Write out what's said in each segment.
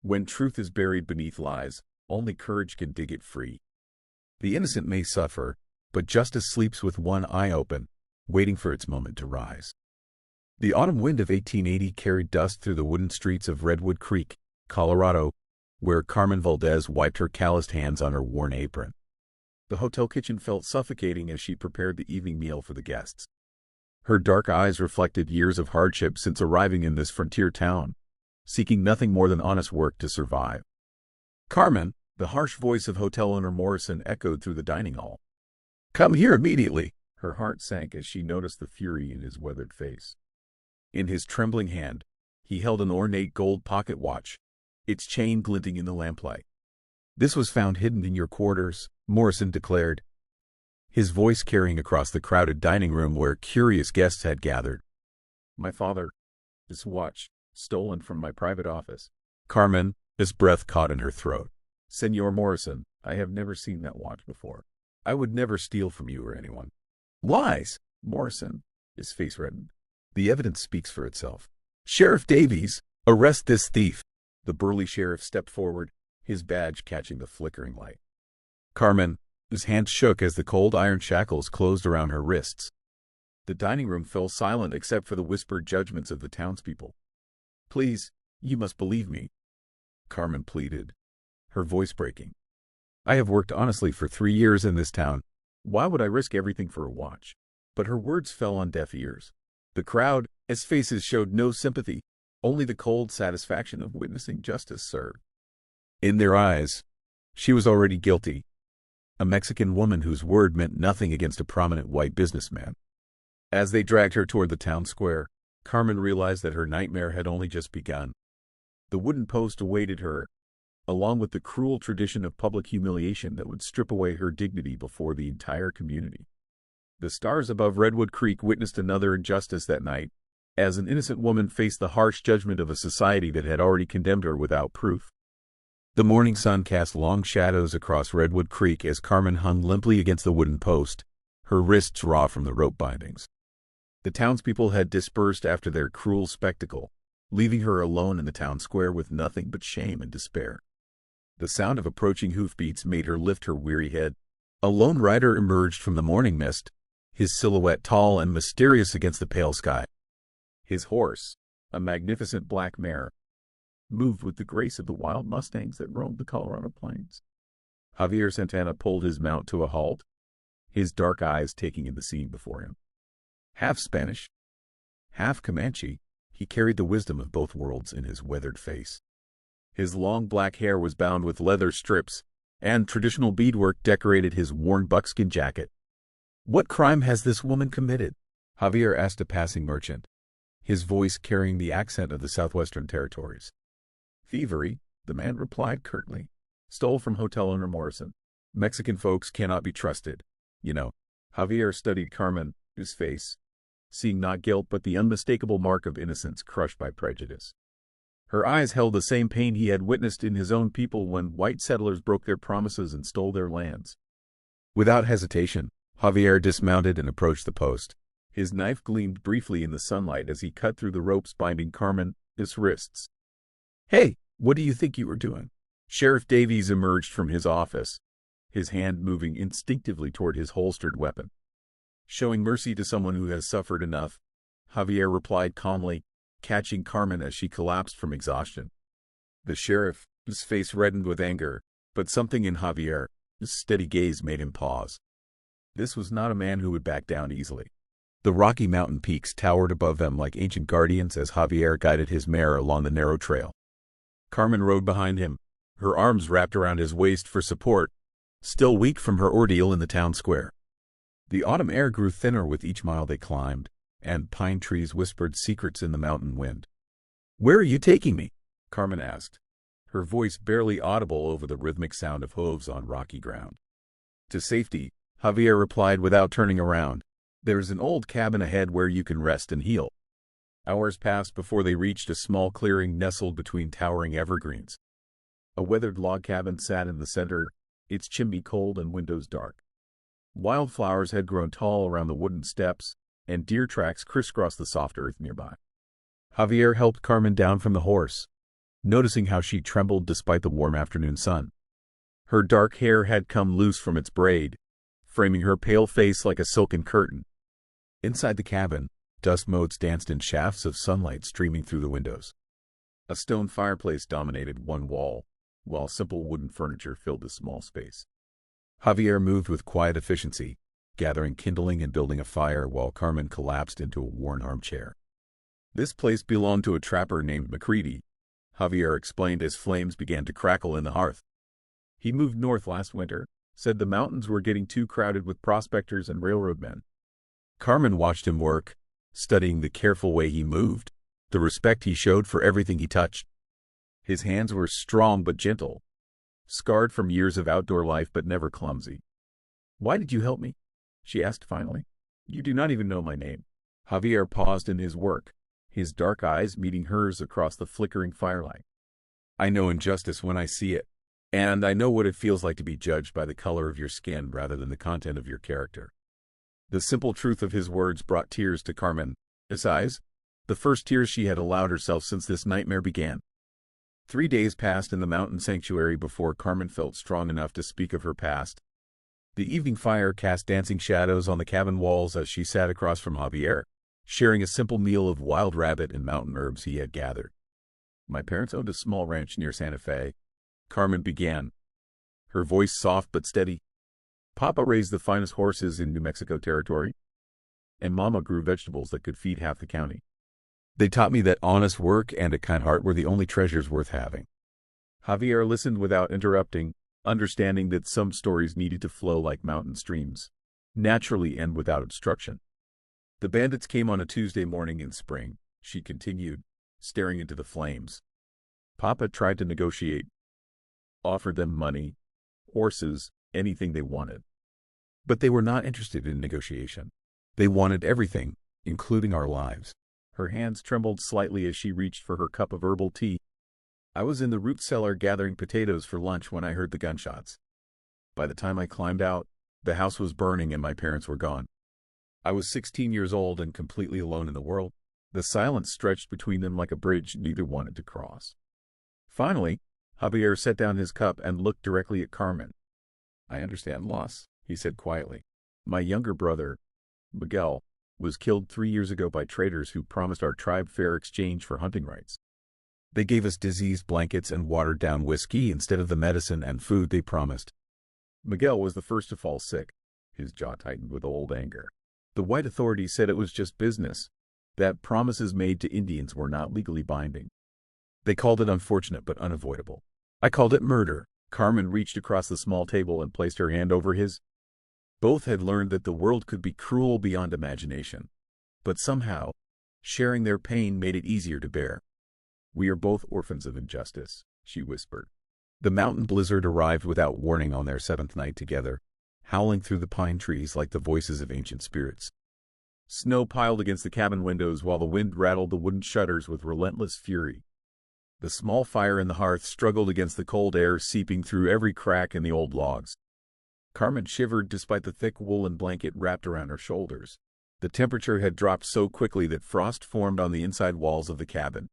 When truth is buried beneath lies, only courage can dig it free. The innocent may suffer, but justice sleeps with one eye open, waiting for its moment to rise. The autumn wind of 1880 carried dust through the wooden streets of Redwood Creek, Colorado, where Carmen Valdez wiped her calloused hands on her worn apron. The hotel kitchen felt suffocating as she prepared the evening meal for the guests. Her dark eyes reflected years of hardship since arriving in this frontier town, seeking nothing more than honest work to survive. "Carmen," the harsh voice of hotel owner Morrison echoed through the dining hall. "Come here immediately." Her heart sank as she noticed the fury in his weathered face. In his trembling hand, he held an ornate gold pocket watch, its chain glinting in the lamplight. "This was found hidden in your quarters," Morrison declared, his voice carrying across the crowded dining room where curious guests had gathered. "My father, this watch, stolen from my private office." Carmen, his breath caught in her throat. "Senor Morrison, I have never seen that watch before. I would never steal from you or anyone." "Lies!" Morrison, his face reddened. "The evidence speaks for itself." "Sheriff Davies, arrest this thief." The burly sheriff stepped forward, his badge catching the flickering light. Carmen, his hand shook as the cold iron shackles closed around her wrists. The dining room fell silent except for the whispered judgments of the townspeople. "Please, you must believe me," Carmen pleaded, her voice breaking. "I have worked honestly for 3 years in this town. Why would I risk everything for a watch?" But her words fell on deaf ears. The crowd, its faces showed no sympathy, only the cold satisfaction of witnessing justice served. In their eyes, she was already guilty, a Mexican woman whose word meant nothing against a prominent white businessman. As they dragged her toward the town square, Carmen realized that her nightmare had only just begun. The wooden post awaited her, along with the cruel tradition of public humiliation that would strip away her dignity before the entire community. The stars above Redwood Creek witnessed another injustice that night, as an innocent woman faced the harsh judgment of a society that had already condemned her without proof. The morning sun cast long shadows across Redwood Creek as Carmen hung limply against the wooden post, her wrists raw from the rope bindings. The townspeople had dispersed after their cruel spectacle, leaving her alone in the town square with nothing but shame and despair. The sound of approaching hoofbeats made her lift her weary head. A lone rider emerged from the morning mist, his silhouette tall and mysterious against the pale sky. His horse, a magnificent black mare, moved with the grace of the wild mustangs that roamed the Colorado plains. Javier Santana pulled his mount to a halt, his dark eyes taking in the scene before him. Half Spanish, half Comanche, he carried the wisdom of both worlds in his weathered face. His long black hair was bound with leather strips, and traditional beadwork decorated his worn buckskin jacket. "What crime has this woman committed?" Javier asked a passing merchant, his voice carrying the accent of the Southwestern Territories. "Thievery," the man replied curtly. "Stole from hotel owner Morrison. Mexican folks cannot be trusted, you know." Javier studied Carmen, his face, seeing not guilt but the unmistakable mark of innocence crushed by prejudice. Her eyes held the same pain he had witnessed in his own people when white settlers broke their promises and stole their lands. Without hesitation, Javier dismounted and approached the post. His knife gleamed briefly in the sunlight as he cut through the ropes binding Carmen's wrists. "Hey, what do you think you were doing?" Sheriff Davies emerged from his office, his hand moving instinctively toward his holstered weapon. "Showing mercy to someone who has suffered enough," Javier replied calmly, catching Carmen as she collapsed from exhaustion. The sheriff, his face reddened with anger, but something in Javier's steady gaze made him pause. This was not a man who would back down easily. The Rocky Mountain peaks towered above them like ancient guardians as Javier guided his mare along the narrow trail. Carmen rode behind him, her arms wrapped around his waist for support, still weak from her ordeal in the town square. The autumn air grew thinner with each mile they climbed, and pine trees whispered secrets in the mountain wind. "Where are you taking me?" Carmen asked, her voice barely audible over the rhythmic sound of hooves on rocky ground. "To safety," Javier replied without turning around. "There's an old cabin ahead where you can rest and heal." Hours passed before they reached a small clearing nestled between towering evergreens. A weathered log cabin sat in the center, its chimney cold and windows dark. Wildflowers had grown tall around the wooden steps, and deer tracks crisscrossed the soft earth nearby. Javier helped Carmen down from the horse, noticing how she trembled despite the warm afternoon sun. Her dark hair had come loose from its braid, framing her pale face like a silken curtain. Inside the cabin, dust motes danced in shafts of sunlight streaming through the windows. A stone fireplace dominated one wall, while simple wooden furniture filled the small space. Javier moved with quiet efficiency, gathering kindling and building a fire while Carmen collapsed into a worn armchair. This place belonged to a trapper named Macready, Javier explained as flames began to crackle in the hearth. He moved north last winter, said the mountains were getting too crowded with prospectors and railroad men. Carmen watched him work, studying the careful way he moved, the respect he showed for everything he touched. His hands were strong but gentle, scarred from years of outdoor life but never clumsy. "Why did you help me?" she asked finally. "You do not even know my name." Javier paused in his work, his dark eyes meeting hers across the flickering firelight. "I know injustice when I see it, and I know what it feels like to be judged by the color of your skin rather than the content of your character." The simple truth of his words brought tears to Carmen's eyes, the first tears she had allowed herself since this nightmare began. 3 days passed in the mountain sanctuary before Carmen felt strong enough to speak of her past. The evening fire cast dancing shadows on the cabin walls as she sat across from Javier, sharing a simple meal of wild rabbit and mountain herbs he had gathered. "My parents owned a small ranch near Santa Fe," Carmen began, her voice soft but steady. "Papa raised the finest horses in New Mexico territory, and Mama grew vegetables that could feed half the county. They taught me that honest work and a kind heart were the only treasures worth having." Javier listened without interrupting, understanding that some stories needed to flow like mountain streams, naturally and without obstruction. "The bandits came on a Tuesday morning in spring," she continued, staring into the flames. "Papa tried to negotiate, offered them money, horses, anything they wanted. But they were not interested in negotiation. They wanted everything, including our lives." Her hands trembled slightly as she reached for her cup of herbal tea. "I was in the root cellar gathering potatoes for lunch when I heard the gunshots. By the time I climbed out, the house was burning and my parents were gone. I was 16 years old and completely alone in the world. The silence stretched between them like a bridge neither wanted to cross." Finally, Javier set down his cup and looked directly at Carmen. "I understand loss," he said quietly. "My younger brother, Miguel, was killed 3 years ago by traders who promised our tribe fair exchange for hunting rights. They gave us diseased blankets and watered-down whiskey instead of the medicine and food they promised. Miguel was the first to fall sick." His jaw tightened with old anger. "The white authorities said it was just business, that promises made to Indians were not legally binding. They called it unfortunate but unavoidable. I called it murder." Carmen reached across the small table and placed her hand over his. Both had learned that the world could be cruel beyond imagination, but somehow, sharing their pain made it easier to bear. "We are both orphans of injustice," she whispered. The mountain blizzard arrived without warning on their 7th night together, howling through the pine trees like the voices of ancient spirits. Snow piled against the cabin windows while the wind rattled the wooden shutters with relentless fury. The small fire in the hearth struggled against the cold air seeping through every crack in the old logs. Carmen shivered despite the thick woolen blanket wrapped around her shoulders. The temperature had dropped so quickly that frost formed on the inside walls of the cabin.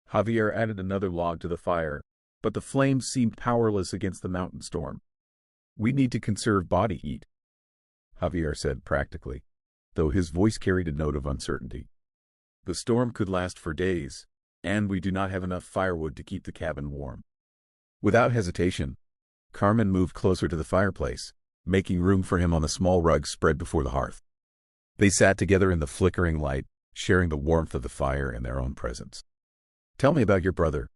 Javier added another log to the fire, but the flames seemed powerless against the mountain storm. "We need to conserve body heat," Javier said practically, though his voice carried a note of uncertainty. "The storm could last for days, and we do not have enough firewood to keep the cabin warm." Without hesitation, Carmen moved closer to the fireplace, making room for him on the small rug spread before the hearth. They sat together in the flickering light, sharing the warmth of the fire and their own presence. "Tell me about your brother,"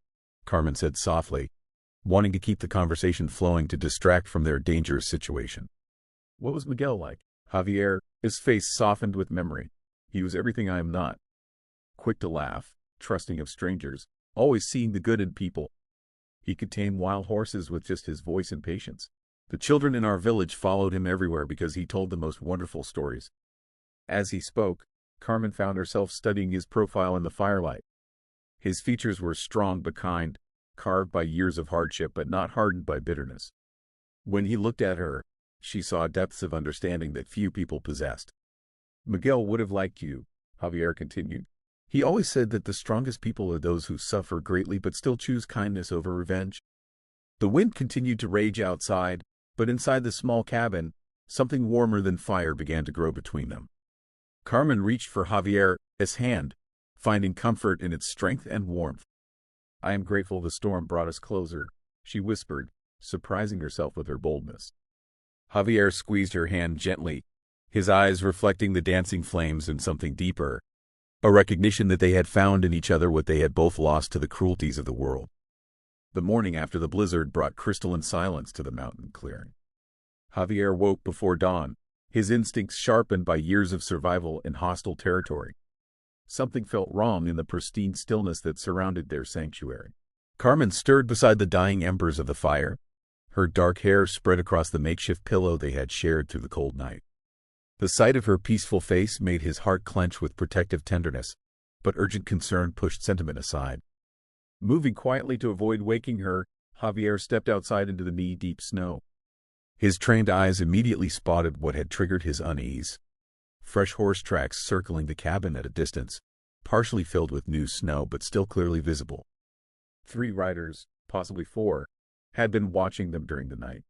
Carmen said softly, wanting to keep the conversation flowing to distract from their dangerous situation. "What was Miguel like?" Javier, his face softened with memory. "He was everything I am not. Quick to laugh, trusting of strangers, always seeing the good in people. He could tame wild horses with just his voice and patience. The children in our village followed him everywhere because he told the most wonderful stories." As he spoke, Carmen found herself studying his profile in the firelight. His features were strong but kind, carved by years of hardship but not hardened by bitterness. When he looked at her, she saw depths of understanding that few people possessed. "Miguel would have liked you," Javier continued. He always said that the strongest people are those who suffer greatly but still choose kindness over revenge. The wind continued to rage outside, but inside the small cabin, something warmer than fire began to grow between them. Carmen reached for Javier's hand, finding comfort in its strength and warmth. "I am grateful the storm brought us closer," she whispered, surprising herself with her boldness. Javier squeezed her hand gently, his eyes reflecting the dancing flames and something deeper, a recognition that they had found in each other what they had both lost to the cruelties of the world. The morning after the blizzard brought crystalline silence to the mountain clearing. Javier woke before dawn, his instincts sharpened by years of survival in hostile territory. Something felt wrong in the pristine stillness that surrounded their sanctuary. Carmen stirred beside the dying embers of the fire, her dark hair spread across the makeshift pillow they had shared through the cold night. The sight of her peaceful face made his heart clench with protective tenderness, but urgent concern pushed sentiment aside. Moving quietly to avoid waking her, Javier stepped outside into the knee-deep snow. His trained eyes immediately spotted what had triggered his unease. Fresh horse tracks circling the cabin at a distance, partially filled with new snow but still clearly visible. 3 riders, possibly 4, had been watching them during the night.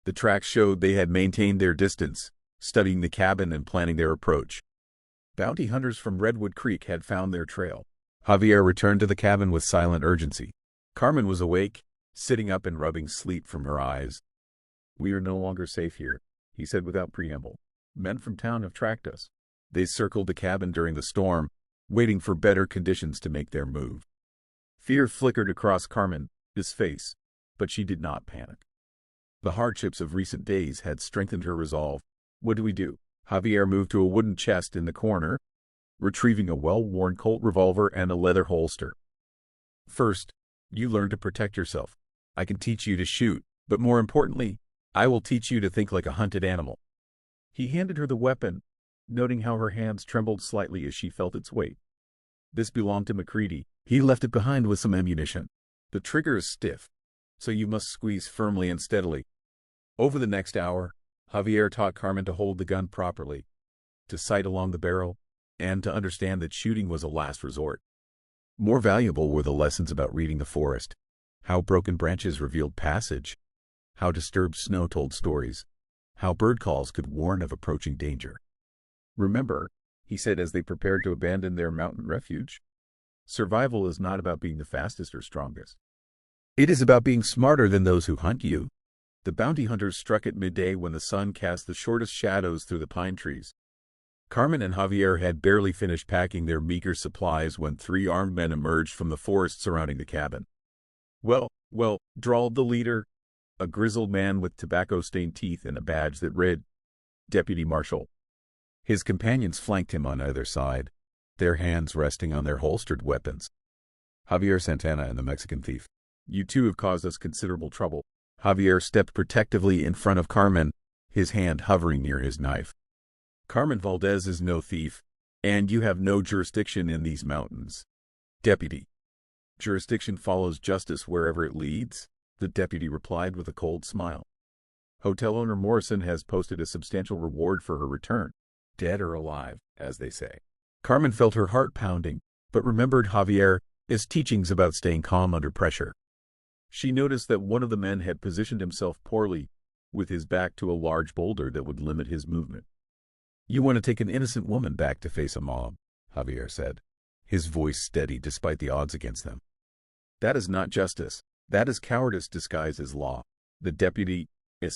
The tracks showed they had maintained their distance, studying the cabin and planning their approach. Bounty hunters from Redwood Creek had found their trail. Javier returned to the cabin with silent urgency. Carmen was awake, sitting up and rubbing sleep from her eyes. "We are no longer safe here," he said without preamble. "Men from town have tracked us." They circled the cabin during the storm, waiting for better conditions to make their move. Fear flickered across Carmen's face, but she did not panic. The hardships of recent days had strengthened her resolve. "What do we do?" Javier moved to a wooden chest in the corner, retrieving a well-worn Colt revolver and a leather holster. "First, you learn to protect yourself. I can teach you to shoot, but more importantly, I will teach you to think like a hunted animal." He handed her the weapon, noting how her hands trembled slightly as she felt its weight. "This belonged to MacCready. He left it behind with some ammunition. The trigger is stiff, so you must squeeze firmly and steadily." Over the next hour, Javier taught Carmen to hold the gun properly, to sight along the barrel, and to understand that shooting was a last resort. More valuable were the lessons about reading the forest, how broken branches revealed passage, how disturbed snow told stories, how bird calls could warn of approaching danger. "Remember," he said as they prepared to abandon their mountain refuge, "survival is not about being the fastest or strongest. It is about being smarter than those who hunt you." The bounty hunters struck at midday when the sun cast the shortest shadows through the pine trees. Carmen and Javier had barely finished packing their meager supplies when 3 armed men emerged from the forest surrounding the cabin. Well, drawled the leader, a grizzled man with tobacco-stained teeth and a badge that read, "Deputy Marshal." His companions flanked him on either side, their hands resting on their holstered weapons. "Javier Santana and the Mexican thief. You two have caused us considerable trouble." Javier stepped protectively in front of Carmen, his hand hovering near his knife. "Carmen Valdez is no thief, and you have no jurisdiction in these mountains, Deputy." "Jurisdiction follows justice wherever it leads," the deputy replied with a cold smile. "Hotel owner Morrison has posted a substantial reward for her return, dead or alive, as they say." Carmen felt her heart pounding, but remembered Javier's teachings about staying calm under pressure. She noticed that one of the men had positioned himself poorly, with his back to a large boulder that would limit his movement. "You want to take an innocent woman back to face a mob," Javier said, his voice steady despite the odds against them. "That is not justice. That is cowardice disguised as law." The deputy's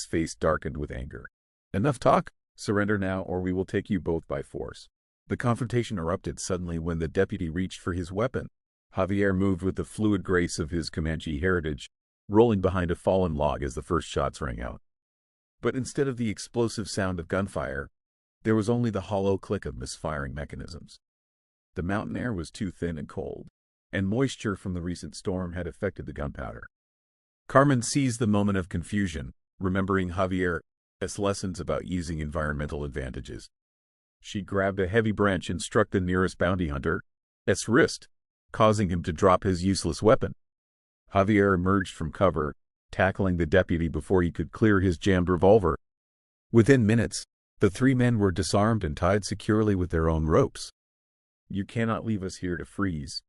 face darkened with anger. "Enough talk. Surrender now or we will take you both by force." The confrontation erupted suddenly when the deputy reached for his weapon. Javier moved with the fluid grace of his Comanche heritage, rolling behind a fallen log as the first shots rang out. But instead of the explosive sound of gunfire, there was only the hollow click of misfiring mechanisms. The mountain air was too thin and cold, and moisture from the recent storm had affected the gunpowder. Carmen seized the moment of confusion, remembering Javier's lessons about using environmental advantages. She grabbed a heavy branch and struck the nearest bounty hunter's wrist, causing him to drop his useless weapon. Javier emerged from cover, tackling the deputy before he could clear his jammed revolver. Within minutes, the 3 men were disarmed and tied securely with their own ropes. You cannot leave us here to freeze,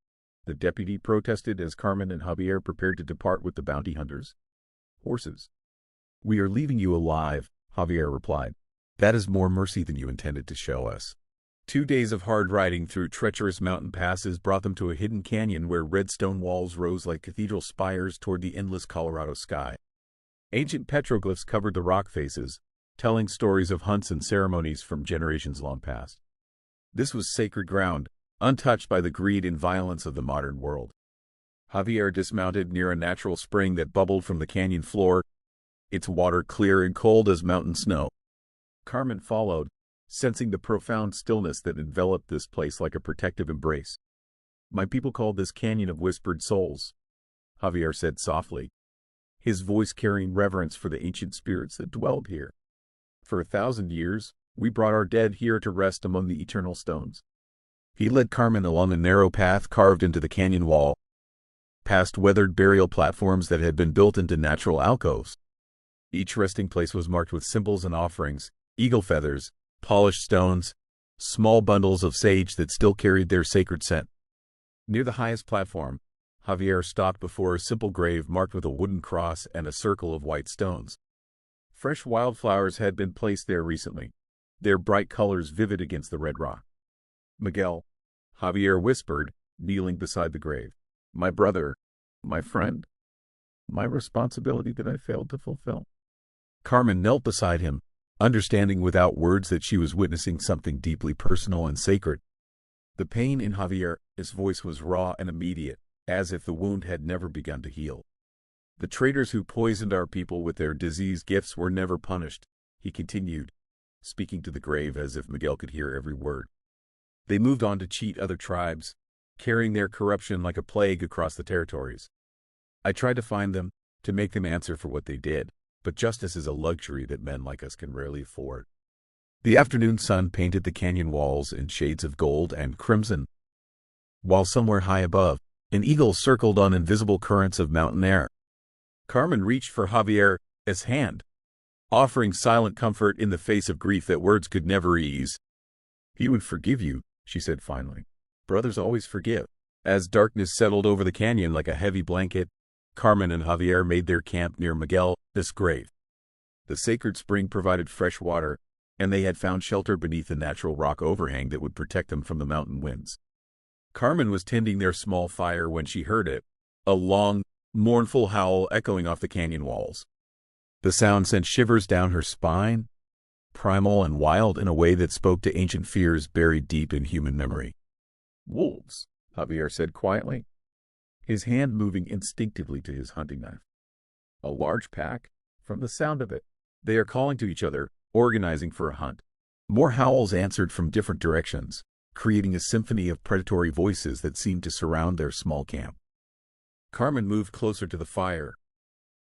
the deputy protested as Carmen and Javier prepared to depart with the bounty hunters. Horses. We are leaving you alive, Javier replied. That is more mercy than you intended to show us. 2 days of hard riding through treacherous mountain passes brought them to a hidden canyon where red stone walls rose like cathedral spires toward the endless Colorado sky. Ancient petroglyphs covered the rock faces, telling stories of hunts and ceremonies from generations long past. This was sacred ground, untouched by the greed and violence of the modern world. Javier dismounted near a natural spring that bubbled from the canyon floor, its water clear and cold as mountain snow. Carmen followed, sensing the profound stillness that enveloped this place like a protective embrace. My people call this canyon of whispered souls, Javier said softly, his voice carrying reverence for the ancient spirits that dwelled here. For 1,000 years, we brought our dead here to rest among the eternal stones. He led Carmen along a narrow path carved into the canyon wall, past weathered burial platforms that had been built into natural alcoves. Each resting place was marked with symbols and offerings, eagle feathers, polished stones, small bundles of sage that still carried their sacred scent. Near the highest platform, Javier stopped before a simple grave marked with a wooden cross and a circle of white stones. Fresh wildflowers had been placed there recently, their bright colors vivid against the red rock. Miguel, Javier whispered, kneeling beside the grave. My brother, my friend, my responsibility that I failed to fulfill. Carmen knelt beside him, understanding without words that she was witnessing something deeply personal and sacred. The pain in Javier's voice was raw and immediate, as if the wound had never begun to heal. The traitors who poisoned our people with their disease gifts were never punished, he continued, speaking to the grave as if Miguel could hear every word. They moved on to cheat other tribes, carrying their corruption like a plague across the territories. I tried to find them, to make them answer for what they did, but justice is a luxury that men like us can rarely afford. The afternoon sun painted the canyon walls in shades of gold and crimson, while somewhere high above, an eagle circled on invisible currents of mountain air. Carmen reached for Javier's hand, offering silent comfort in the face of grief that words could never ease. He would forgive you, she said finally. Brothers always forgive. As darkness settled over the canyon like a heavy blanket, Carmen and Javier made their camp near Miguel's grave. The sacred spring provided fresh water, and they had found shelter beneath a natural rock overhang that would protect them from the mountain winds. Carmen was tending their small fire when she heard it, a long, mournful howl echoing off the canyon walls. The sound sent shivers down her spine, primal and wild in a way that spoke to ancient fears buried deep in human memory. Wolves, Javier said quietly, his hand moving instinctively to his hunting knife. A large pack, from the sound of it. They are calling to each other, organizing for a hunt. More howls answered from different directions, creating a symphony of predatory voices that seemed to surround their small camp. Carmen moved closer to the fire,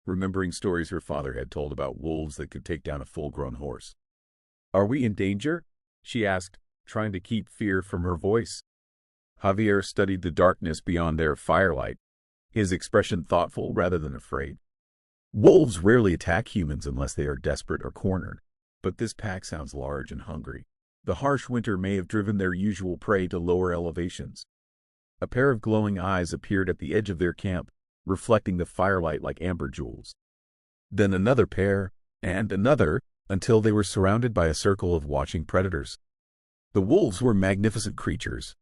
remembering stories her father had told about wolves that could take down a full-grown horse. Are we in danger? She asked, trying to keep fear from her voice. Javier studied the darkness beyond their firelight, his expression thoughtful rather than afraid. Wolves rarely attack humans unless they are desperate or cornered, but this pack sounds large and hungry. The harsh winter may have driven their usual prey to lower elevations. A pair of glowing eyes appeared at the edge of their camp, reflecting the firelight like amber jewels. Then another pair, and another, until they were surrounded by a circle of watching predators. The wolves were magnificent creatures,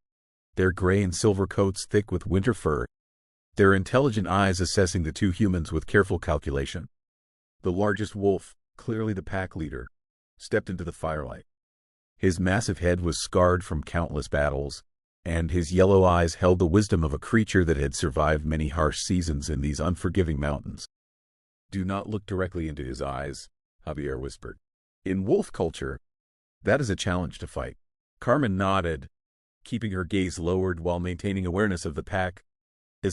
their gray and silver coats thick with winter fur, their intelligent eyes assessing the two humans with careful calculation. The largest wolf, clearly the pack leader, stepped into the firelight. His massive head was scarred from countless battles, and his yellow eyes held the wisdom of a creature that had survived many harsh seasons in these unforgiving mountains. Do not look directly into his eyes, Javier whispered. In wolf culture, that is a challenge to fight. Carmen nodded, keeping her gaze lowered while maintaining awareness of the pack's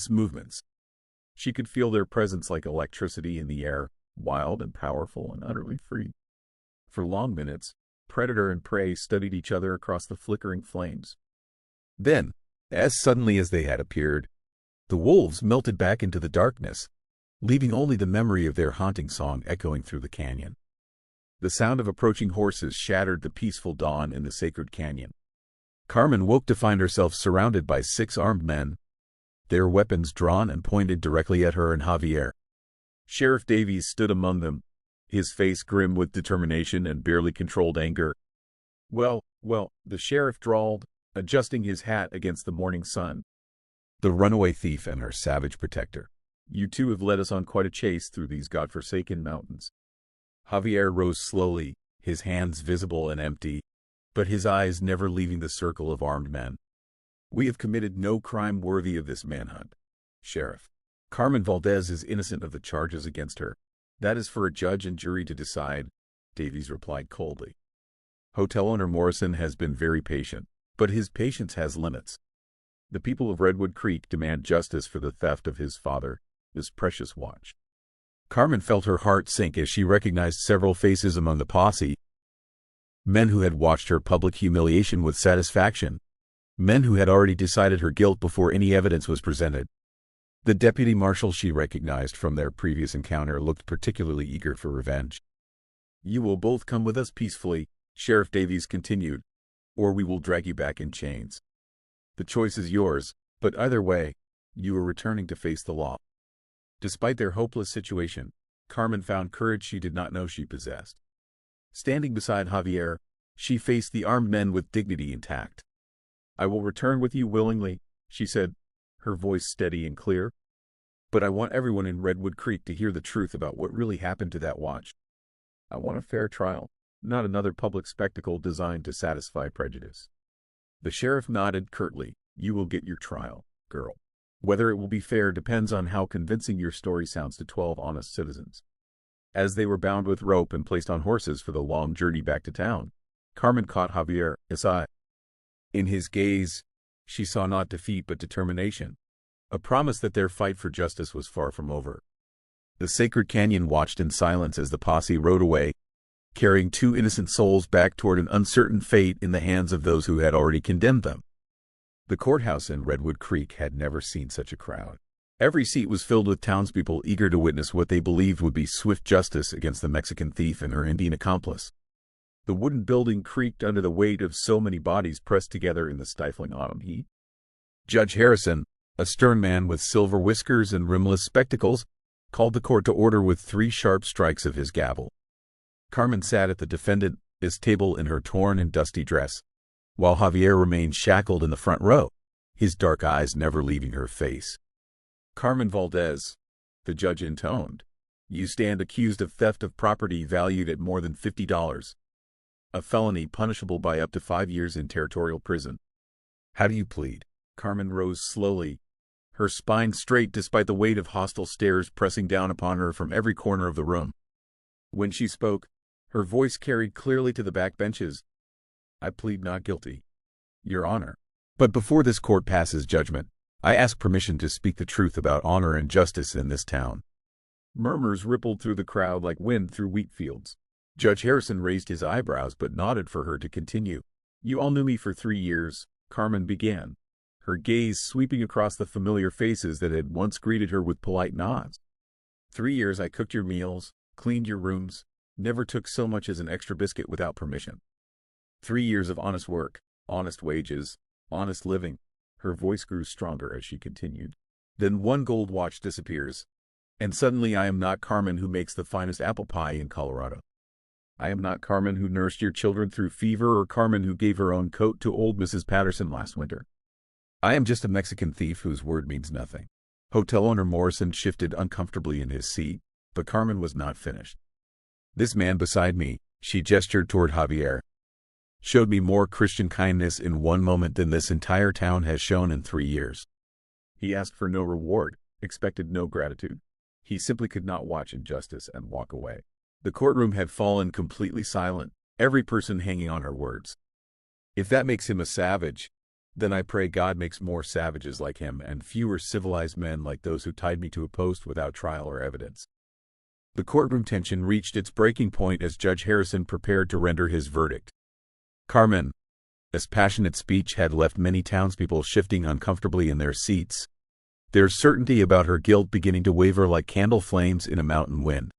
movements. She could feel their presence like electricity in the air, wild and powerful and utterly free. For long minutes, predator and prey studied each other across the flickering flames. Then, as suddenly as they had appeared, the wolves melted back into the darkness, leaving only the memory of their haunting song echoing through the canyon. The sound of approaching horses shattered the peaceful dawn in the sacred canyon. Carmen woke to find herself surrounded by 6 armed men, their weapons drawn and pointed directly at her and Javier. Sheriff Davies stood among them, his face grim with determination and barely controlled anger. Well, the sheriff drawled, adjusting his hat against the morning sun. The runaway thief and her savage protector. You two have led us on quite a chase through these godforsaken mountains. Javier rose slowly, his hands visible and empty, but his eyes never leaving the circle of armed men. We have committed no crime worthy of this manhunt, Sheriff. Carmen Valdez is innocent of the charges against her. That is for a judge and jury to decide, Davies replied coldly. Hotel owner Morrison has been very patient, but his patience has limits. The people of Redwood Creek demand justice for the theft of his father, his precious watch. Carmen felt her heart sink as she recognized several faces among the posse. Men who had watched her public humiliation with satisfaction. Men who had already decided her guilt before any evidence was presented. The deputy marshal she recognized from their previous encounter looked particularly eager for revenge. You will both come with us peacefully, Sheriff Davies continued, or we will drag you back in chains. The choice is yours, but either way, you are returning to face the law. Despite their hopeless situation, Carmen found courage she did not know she possessed. Standing beside Javier, she faced the armed men with dignity intact. I will return with you willingly, she said, her voice steady and clear. But I want everyone in Redwood Creek to hear the truth about what really happened to that watch. I want a fair trial, not another public spectacle designed to satisfy prejudice. The sheriff nodded curtly. You will get your trial, girl. Whether it will be fair depends on how convincing your story sounds to 12 honest citizens. As they were bound with rope and placed on horses for the long journey back to town, Carmen caught Javier's eye. In his gaze, she saw not defeat but determination, a promise that their fight for justice was far from over. The Sacred Canyon watched in silence as the posse rode away, carrying 2 innocent souls back toward an uncertain fate in the hands of those who had already condemned them. The courthouse in Redwood Creek had never seen such a crowd. Every seat was filled with townspeople eager to witness what they believed would be swift justice against the Mexican thief and her Indian accomplice. The wooden building creaked under the weight of so many bodies pressed together in the stifling autumn heat. Judge Harrison, a stern man with silver whiskers and rimless spectacles, called the court to order with 3 sharp strikes of his gavel. Carmen sat at the defendant's table in her torn and dusty dress, while Javier remained shackled in the front row, his dark eyes never leaving her face. Carmen Valdez, the judge intoned, you stand accused of theft of property valued at more than $50, a felony punishable by up to 5 years in territorial prison. How do you plead? Carmen rose slowly, her spine straight despite the weight of hostile stares pressing down upon her from every corner of the room. When she spoke, her voice carried clearly to the back benches. I plead not guilty, Your Honor. But before this court passes judgment, I ask permission to speak the truth about honor and justice in this town. Murmurs rippled through the crowd like wind through wheat fields. Judge Harrison raised his eyebrows but nodded for her to continue. You all knew me for 3 years, Carmen began, her gaze sweeping across the familiar faces that had once greeted her with polite nods. 3 years I cooked your meals, cleaned your rooms, never took so much as an extra biscuit without permission. 3 years of honest work, honest wages, honest living. Her voice grew stronger as she continued. Then one gold watch disappears, and suddenly I am not Carmen who makes the finest apple pie in Colorado. I am not Carmen who nursed your children through fever or Carmen who gave her own coat to old Mrs. Patterson last winter. I am just a Mexican thief whose word means nothing. Hotel owner Morrison shifted uncomfortably in his seat, but Carmen was not finished. This man beside me, she gestured toward Javier, showed me more Christian kindness in one moment than this entire town has shown in 3 years. He asked for no reward, expected no gratitude. He simply could not watch injustice and walk away. The courtroom had fallen completely silent, every person hanging on her words. If that makes him a savage, then I pray God makes more savages like him and fewer civilized men like those who tied me to a post without trial or evidence. The courtroom tension reached its breaking point as Judge Harrison prepared to render his verdict. Carmen's passionate speech had left many townspeople shifting uncomfortably in their seats, their certainty about her guilt beginning to waver like candle flames in a mountain wind.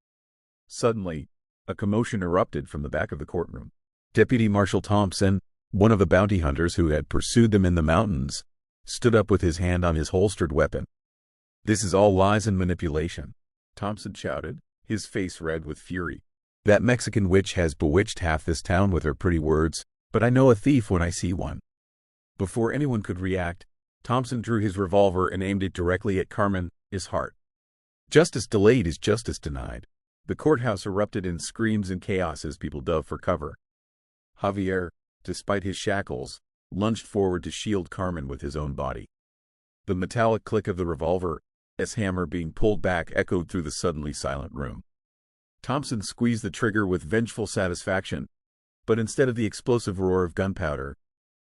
Suddenly, a commotion erupted from the back of the courtroom. Deputy Marshal Thompson, One of the bounty hunters who had pursued them in the mountains stood up with his hand on his holstered weapon. "This is all lies and manipulation," Thompson shouted, his face red with fury. "That Mexican witch has bewitched half this town with her pretty words, but I know a thief when I see one." Before anyone could react, Thompson drew his revolver and aimed it directly at Carmen's heart. Justice delayed is justice denied. The courthouse erupted in screams and chaos as people dove for cover. Javier, despite his shackles, lunged forward to shield Carmen with his own body. The metallic click of the revolver's hammer being pulled back echoed through the suddenly silent room. Thompson squeezed the trigger with vengeful satisfaction, but instead of the explosive roar of gunpowder,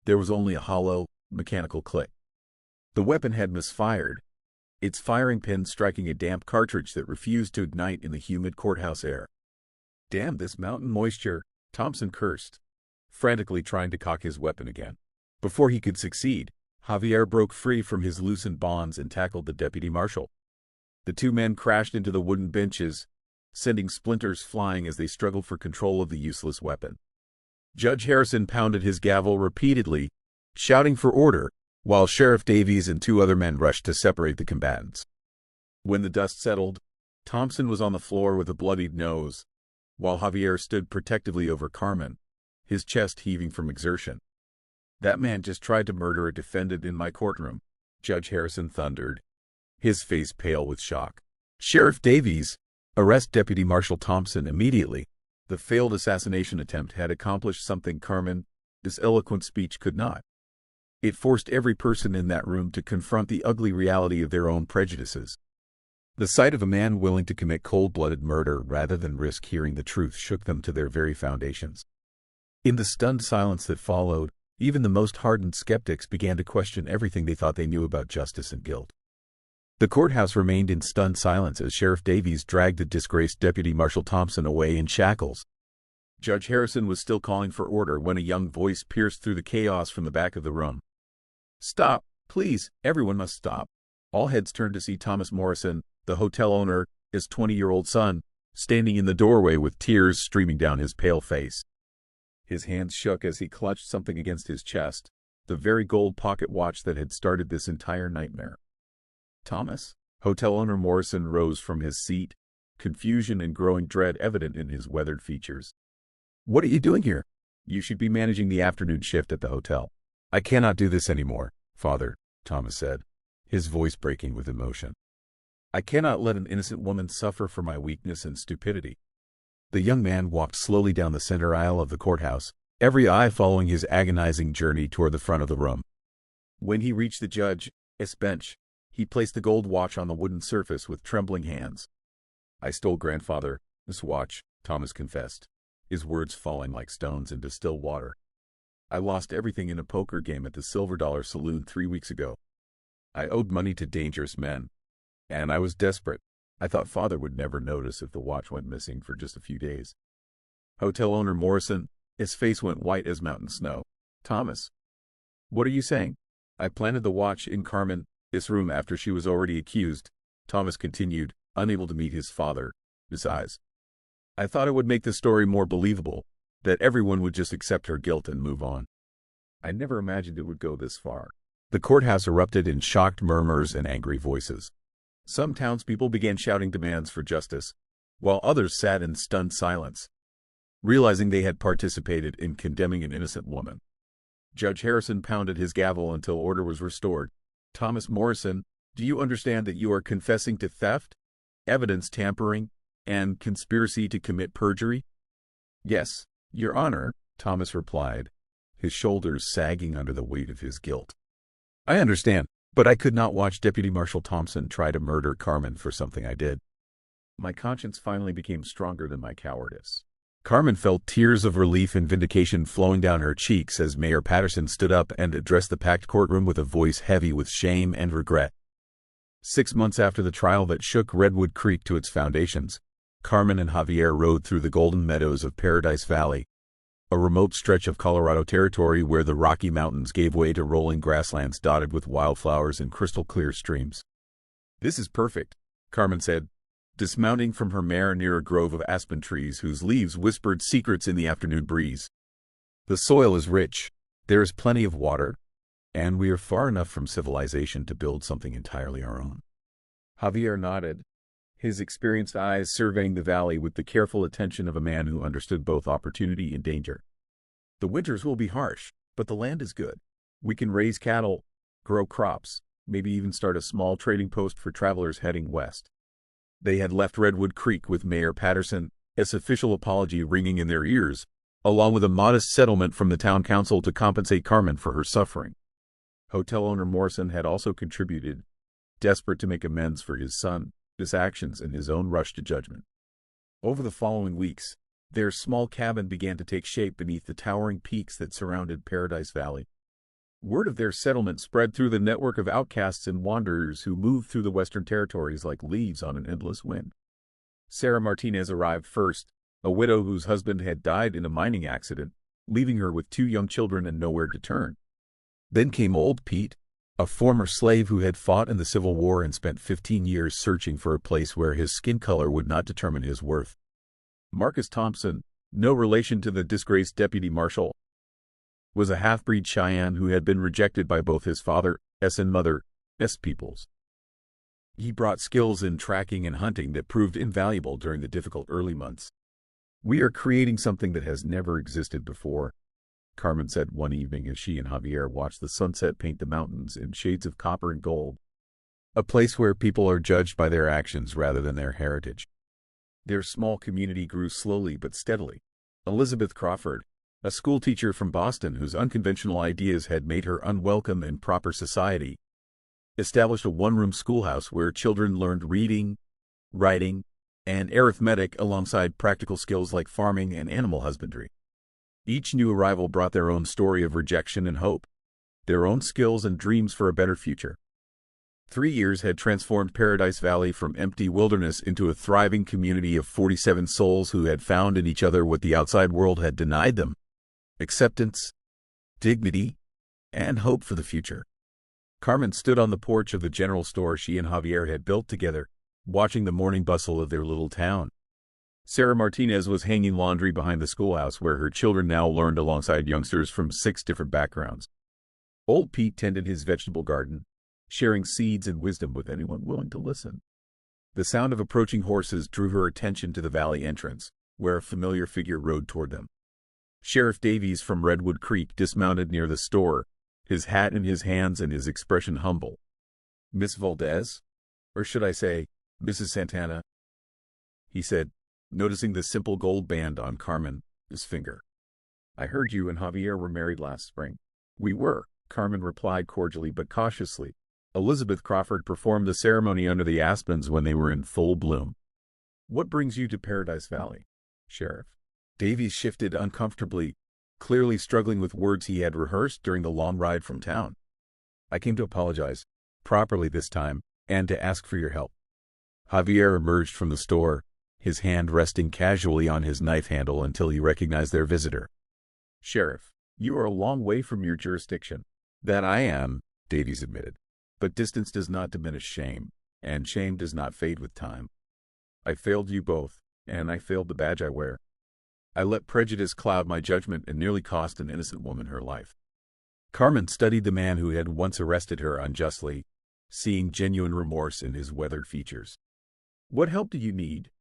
there was only a hollow, mechanical click. The weapon had misfired, its firing pin striking a damp cartridge that refused to ignite in the humid courthouse air. "Damn this mountain moisture," Thompson cursed, frantically trying to cock his weapon again. Before he could succeed, Javier broke free from his loosened bonds and tackled the deputy marshal. The two men crashed into the wooden benches, sending splinters flying as they struggled for control of the useless weapon. Judge Harrison pounded his gavel repeatedly, shouting for order, while Sheriff Davies and two other men rushed to separate the combatants. When the dust settled, Thompson was on the floor with a bloodied nose, while Javier stood protectively over Carmen, his chest heaving from exertion. "That man just tried to murder a defendant in my courtroom," Judge Harrison thundered, his face pale with shock. "Sheriff Davies, arrest Deputy Marshal Thompson immediately." The failed assassination attempt had accomplished something Carmen's eloquent speech could not. It forced every person in that room to confront the ugly reality of their own prejudices. The sight of a man willing to commit cold-blooded murder rather than risk hearing the truth shook them to their very foundations. In the stunned silence that followed, even the most hardened skeptics began to question everything they thought they knew about justice and guilt. The courthouse remained in stunned silence as Sheriff Davies dragged the disgraced Deputy Marshal Thompson away in shackles. Judge Harrison was still calling for order when a young voice pierced through the chaos from the back of the room. "Stop, please, everyone must stop." All heads turned to see Thomas Morrison, the hotel owner, his 20-year-old son, standing in the doorway with tears streaming down his pale face. His hands shook as he clutched something against his chest, the very gold pocket watch that had started this entire nightmare. "Thomas?" Hotel owner Morrison rose from his seat, confusion and growing dread evident in his weathered features. "What are you doing here? You should be managing the afternoon shift at the hotel." "I cannot do this anymore, Father," Thomas said, his voice breaking with emotion. "I cannot let an innocent woman suffer for my weakness and stupidity." The young man walked slowly down the center aisle of the courthouse, every eye following his agonizing journey toward the front of the room. When he reached the judge's bench, he placed the gold watch on the wooden surface with trembling hands. "I stole grandfather's watch," Thomas confessed, his words falling like stones into still water. "I lost everything in a poker game at the Silver Dollar Saloon 3 weeks ago. I owed money to dangerous men, and I was desperate. I thought Father would never notice if the watch went missing for just a few days." Hotel owner Morrison, his face went white as mountain snow. "Thomas, what are you saying?" "I planted the watch in Carmen's room after she was already accused," Thomas continued, unable to meet his father's eyes. "I thought it would make the story more believable, that everyone would just accept her guilt and move on. I never imagined it would go this far." The courthouse erupted in shocked murmurs and angry voices. Some townspeople began shouting demands for justice, while others sat in stunned silence, realizing they had participated in condemning an innocent woman. Judge Harrison pounded his gavel until order was restored. "Thomas Morrison, do you understand that you are confessing to theft, evidence tampering, and conspiracy to commit perjury?" "Yes, Your Honor," Thomas replied, his shoulders sagging under the weight of his guilt. "I understand, but I could not watch Deputy Marshal Thompson try to murder Carmen for something I did." My conscience finally became stronger than my cowardice. Carmen felt tears of relief and vindication flowing down her cheeks as Mayor Patterson stood up and addressed the packed courtroom with a voice heavy with shame and regret. 6 months after the trial that shook Redwood Creek to its foundations, Carmen and Javier rode through the golden meadows of Paradise Valley, a remote stretch of Colorado territory where the Rocky Mountains gave way to rolling grasslands dotted with wildflowers and crystal-clear streams. "This is perfect," Carmen said, dismounting from her mare near a grove of aspen trees whose leaves whispered secrets in the afternoon breeze. "The soil is rich, There is plenty of water, and we are far enough from civilization to build something entirely our own. Javier nodded, his experienced eyes surveying the valley with the careful attention of a man who understood both opportunity and danger. The winters will be harsh, but the land is good. We can raise cattle, grow crops, maybe even start a small trading post for travelers heading west. They had left Redwood Creek with Mayor Patterson, his official apology ringing in their ears, along with a modest settlement from the town council to compensate Carmen for her suffering. Hotel owner Morrison had also contributed, desperate to make amends for his son, his actions, and his own rush to judgment. Over the following weeks, their small cabin began to take shape beneath the towering peaks that surrounded Paradise Valley. Word of their settlement spread through the network of outcasts and wanderers who moved through the Western Territories like leaves on an endless wind. Sarah Martinez arrived first, a widow whose husband had died in a mining accident, leaving her with 2 young children and nowhere to turn. Then came Old Pete, a former slave who had fought in the Civil War and spent 15 years searching for a place where his skin color would not determine his worth. Marcus Thompson, no relation to the disgraced deputy marshal, was a half-breed Cheyenne who had been rejected by both his father, and mother, peoples. He brought skills in tracking and hunting that proved invaluable during the difficult early months. "We are creating something that has never existed before," Carmen said one evening as she and Javier watched the sunset paint the mountains in shades of copper and gold. "A place where people are judged by their actions rather than their heritage." Their small community grew slowly but steadily. Elizabeth Crawford, a schoolteacher from Boston whose unconventional ideas had made her unwelcome in proper society, established a one-room schoolhouse where children learned reading, writing, and arithmetic alongside practical skills like farming and animal husbandry. Each new arrival brought their own story of rejection and hope, their own skills and dreams for a better future. 3 years had transformed Paradise Valley from empty wilderness into a thriving community of 47 souls who had found in each other what the outside world had denied them: acceptance, dignity, and hope for the future. Carmen stood on the porch of the general store she and Javier had built together, watching the morning bustle of their little town. Sarah Martinez was hanging laundry behind the schoolhouse where her children now learned alongside youngsters from 6 different backgrounds. Old Pete tended his vegetable garden, sharing seeds and wisdom with anyone willing to listen. The sound of approaching horses drew her attention to the valley entrance, where a familiar figure rode toward them. Sheriff Davies from Redwood Creek dismounted near the store, his hat in his hands and his expression humble. "Miss Valdez? Or should I say, Mrs. Santana?" he said, noticing the simple gold band on Carmen's finger. "I heard you and Javier were married last spring." "We were," Carmen replied cordially but cautiously. Elizabeth Crawford performed the ceremony under the aspens when they were in full bloom. "What brings you to Paradise Valley, Sheriff?" Davies shifted uncomfortably, clearly struggling with words he had rehearsed during the long ride from town. "I came to apologize, properly this time, and to ask for your help." Javier emerged from the store, his hand resting casually on his knife handle until he recognized their visitor. "Sheriff, you are a long way from your jurisdiction." "That I am," Davies admitted. "But distance does not diminish shame, and shame does not fade with time. I failed you both, and I failed the badge I wear. I let prejudice cloud my judgment and nearly cost an innocent woman her life." Carmen studied the man who had once arrested her unjustly, seeing genuine remorse in his weathered features. "What help do you need,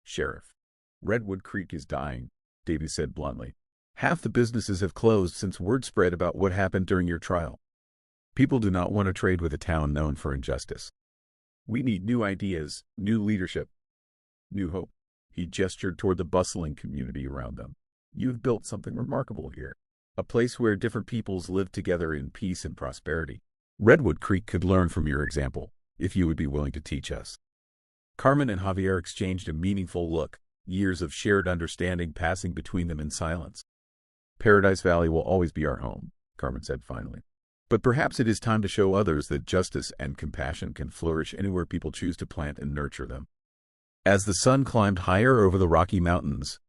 Sheriff?" "Redwood Creek is dying," Davies said bluntly. "Half the businesses have closed since word spread about what happened during your trial. People do not want to trade with a town known for injustice. We need new ideas, new leadership, new hope." He gestured toward the bustling community around them. "You've built something remarkable here, a place where different peoples live together in peace and prosperity. Redwood Creek could learn from your example, if you would be willing to teach us." Carmen and Javier exchanged a meaningful look, years of shared understanding passing between them in silence. "Paradise Valley will always be our home," Carmen said finally. "But perhaps it is time to show others that justice and compassion can flourish anywhere people choose to plant and nurture them." As the sun climbed higher over the Rocky Mountains,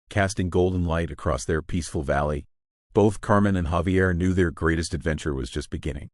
casting golden light across their peaceful valley, both Carmen and Javier knew their greatest adventure was just beginning.